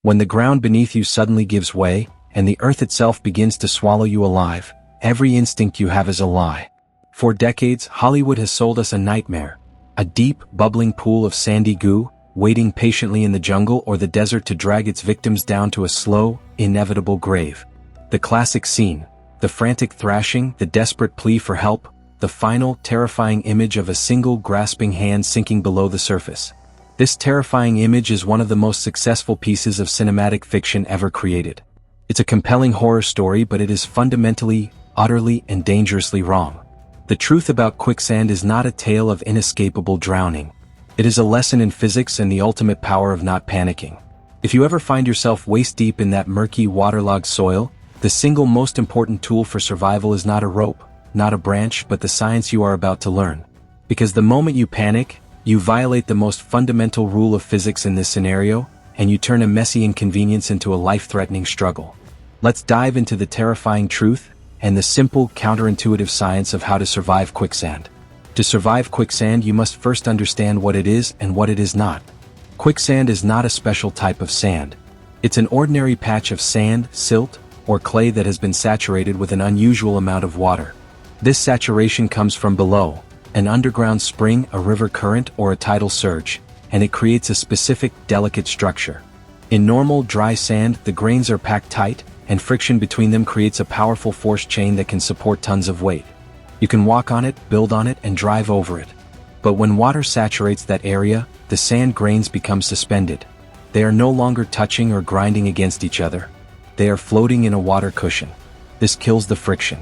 When the ground beneath you suddenly gives way, and the earth itself begins to swallow you alive, every instinct you have is a lie. For decades, Hollywood has sold us a nightmare. A deep, bubbling pool of sandy goo, waiting patiently in the jungle or the desert to drag its victims down to a slow, inevitable grave. The classic scene, the frantic thrashing, the desperate plea for help, the final, terrifying image of a single grasping hand sinking below the surface. This terrifying image is one of the most successful pieces of cinematic fiction ever created. It's a compelling horror story, but it is fundamentally, utterly, and dangerously wrong. The truth about quicksand is not a tale of inescapable drowning. It is a lesson in physics and the ultimate power of not panicking. If you ever find yourself waist-deep in that murky, waterlogged soil, the single most important tool for survival is not a rope, not a branch, but the science you are about to learn. Because the moment you panic, you violate the most fundamental rule of physics in this scenario, and you turn a messy inconvenience into a life-threatening struggle. Let's dive into the terrifying truth and the simple, counterintuitive science of how to survive quicksand. To survive quicksand, you must first understand what it is and what it is not. Quicksand is not a special type of sand. It's an ordinary patch of sand, silt, or clay that has been saturated with an unusual amount of water. This saturation comes from below, an underground spring, a river current, or a tidal surge, and it creates a specific, delicate structure. In normal, dry sand, the grains are packed tight, and friction between them creates a powerful force chain that can support tons of weight. You can walk on it, build on it, and drive over it. But when water saturates that area, the sand grains become suspended. They are no longer touching or grinding against each other. They are floating in a water cushion. This kills the friction.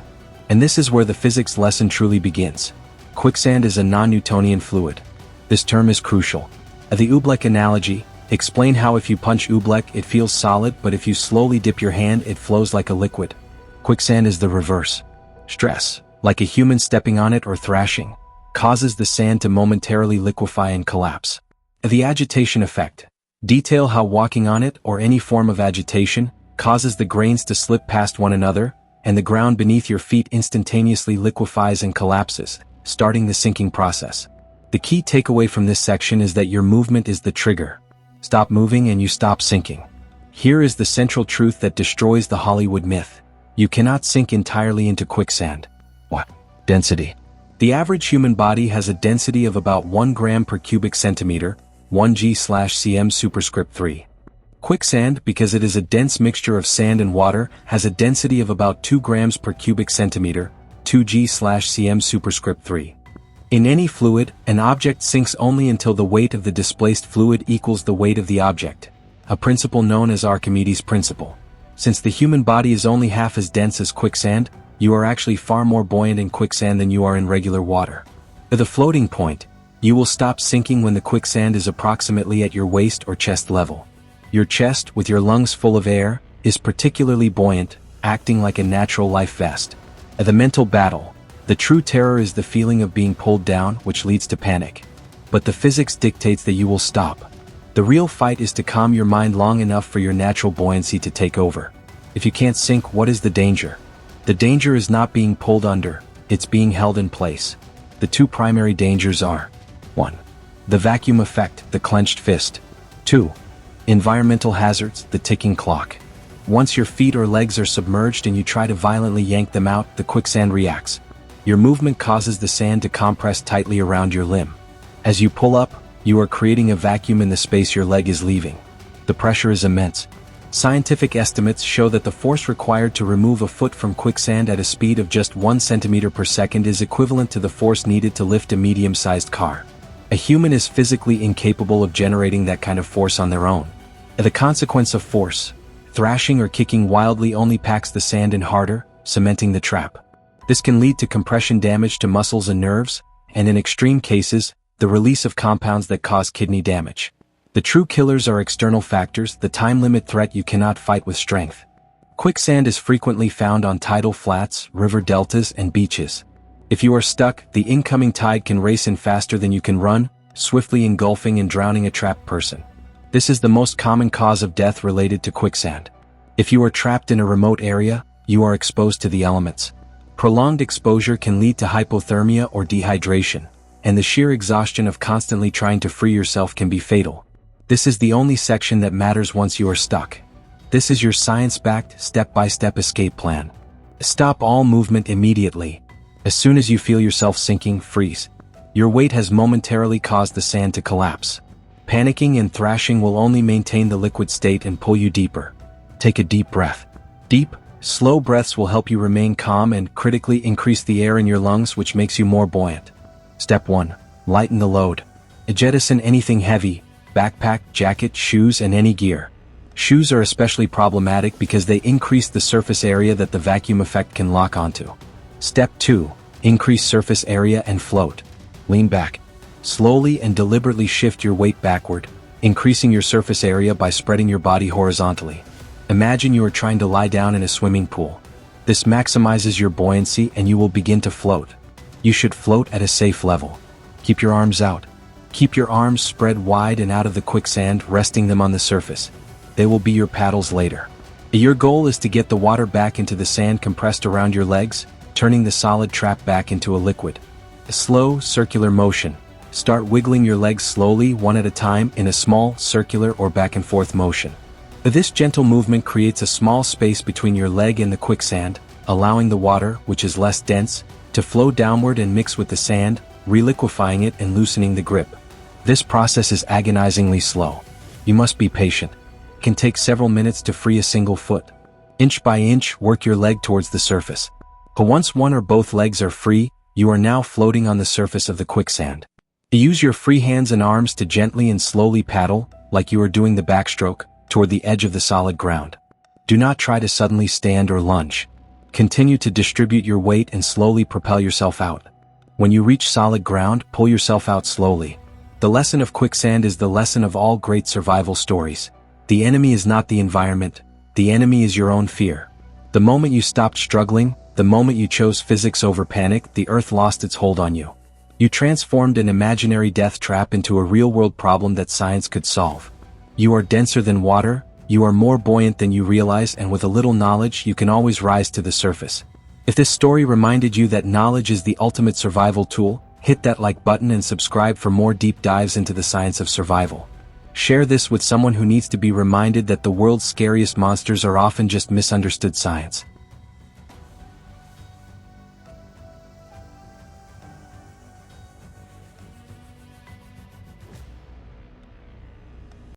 And this is where the physics lesson truly begins. Quicksand is a non-Newtonian fluid. This term is crucial. The oobleck analogy, explain how if you punch oobleck it feels solid, but if you slowly dip your hand it flows like a liquid. Quicksand is the reverse. Stress, like a human stepping on it or thrashing, causes the sand to momentarily liquefy and collapse. The agitation effect. Detail how walking on it, or any form of agitation, causes the grains to slip past one another, and the ground beneath your feet instantaneously liquefies and collapses, starting the sinking process. The key takeaway from this section is that your movement is the trigger. Stop moving and you stop sinking. Here is the central truth that destroys the Hollywood myth. You cannot sink entirely into quicksand. What? Density. The average human body has a density of about 1 gram per cubic centimeter, 1 g/cm superscript 3. Quicksand, because it is a dense mixture of sand and water, has a density of about 2 grams per cubic centimeter, 2 g/cm superscript 3. In any fluid, an object sinks only until the weight of the displaced fluid equals the weight of the object, a principle known as Archimedes' principle. Since the human body is only half as dense as quicksand, you are actually far more buoyant in quicksand than you are in regular water. At the floating point, you will stop sinking when the quicksand is approximately at your waist or chest level. Your chest, with your lungs full of air, is particularly buoyant, acting like a natural life vest. At the mental battle, the true terror is the feeling of being pulled down, which leads to panic. But the physics dictates that you will stop. The real fight is to calm your mind long enough for your natural buoyancy to take over. If you can't sink, what is the danger? The danger is not being pulled under, it's being held in place. The two primary dangers are: 1. The vacuum effect, the clenched fist. 2. Environmental hazards, the ticking clock. Once your feet or legs are submerged and you try to violently yank them out, the quicksand reacts. Your movement causes the sand to compress tightly around your limb. As you pull up, you are creating a vacuum in the space your leg is leaving. The pressure is immense. Scientific estimates show that the force required to remove a foot from quicksand at a speed of just 1 centimeter per second is equivalent to the force needed to lift a medium-sized car. A human is physically incapable of generating that kind of force on their own. The consequence of force, thrashing or kicking wildly, only packs the sand in harder, cementing the trap. This can lead to compression damage to muscles and nerves, and in extreme cases, the release of compounds that cause kidney damage. The true killers are external factors, the time-limit threat you cannot fight with strength. Quicksand is frequently found on tidal flats, river deltas, and beaches. If you are stuck, the incoming tide can race in faster than you can run, swiftly engulfing and drowning a trapped person. This is the most common cause of death related to quicksand. If you are trapped in a remote area, you are exposed to the elements. Prolonged exposure can lead to hypothermia or dehydration, and the sheer exhaustion of constantly trying to free yourself can be fatal. This is the only section that matters once you are stuck. This is your science-backed, step-by-step escape plan. Stop all movement immediately. As soon as you feel yourself sinking, freeze. Your weight has momentarily caused the sand to collapse. Panicking and thrashing will only maintain the liquid state and pull you deeper. Take a deep breath. Deep, slow breaths will help you remain calm and critically increase the air in your lungs, which makes you more buoyant. Step 1. Lighten the load. Jettison anything heavy: backpack, jacket, shoes, and any gear. Shoes are especially problematic because they increase the surface area that the vacuum effect can lock onto. Step 2. Increase surface area and float. Lean back. Slowly and deliberately shift your weight backward, increasing your surface area by spreading your body horizontally. Imagine you are trying to lie down in a swimming pool. This maximizes your buoyancy and you will begin to float. You should float at a safe level. Keep your arms out. Keep your arms spread wide and out of the quicksand, resting them on the surface. They will be your paddles later. Your goal is to get the water back into the sand compressed around your legs, turning the solid trap back into a liquid. A slow, circular motion. Start wiggling your legs slowly, one at a time, in a small, circular or back and forth motion. This gentle movement creates a small space between your leg and the quicksand, allowing the water, which is less dense, to flow downward and mix with the sand, reliquefying it and loosening the grip. This process is agonizingly slow. You must be patient. It can take several minutes to free a single foot. Inch by inch, work your leg towards the surface. But once one or both legs are free, you are now floating on the surface of the quicksand. Use your free hands and arms to gently and slowly paddle, like you are doing the backstroke, toward the edge of the solid ground. Do not try to suddenly stand or lunge. Continue to distribute your weight and slowly propel yourself out. When you reach solid ground, pull yourself out slowly. The lesson of Quicksand is the lesson of all great survival stories. The enemy is not the environment. The enemy is your own fear. The moment you stopped struggling, the moment you chose physics over panic, the earth lost its hold on you. You transformed an imaginary death trap into a real-world problem that science could solve. You are denser than water, you are more buoyant than you realize, and with a little knowledge you can always rise to the surface. If this story reminded you that knowledge is the ultimate survival tool, hit that like button and subscribe for more deep dives into the science of survival. Share this with someone who needs to be reminded that the world's scariest monsters are often just misunderstood science.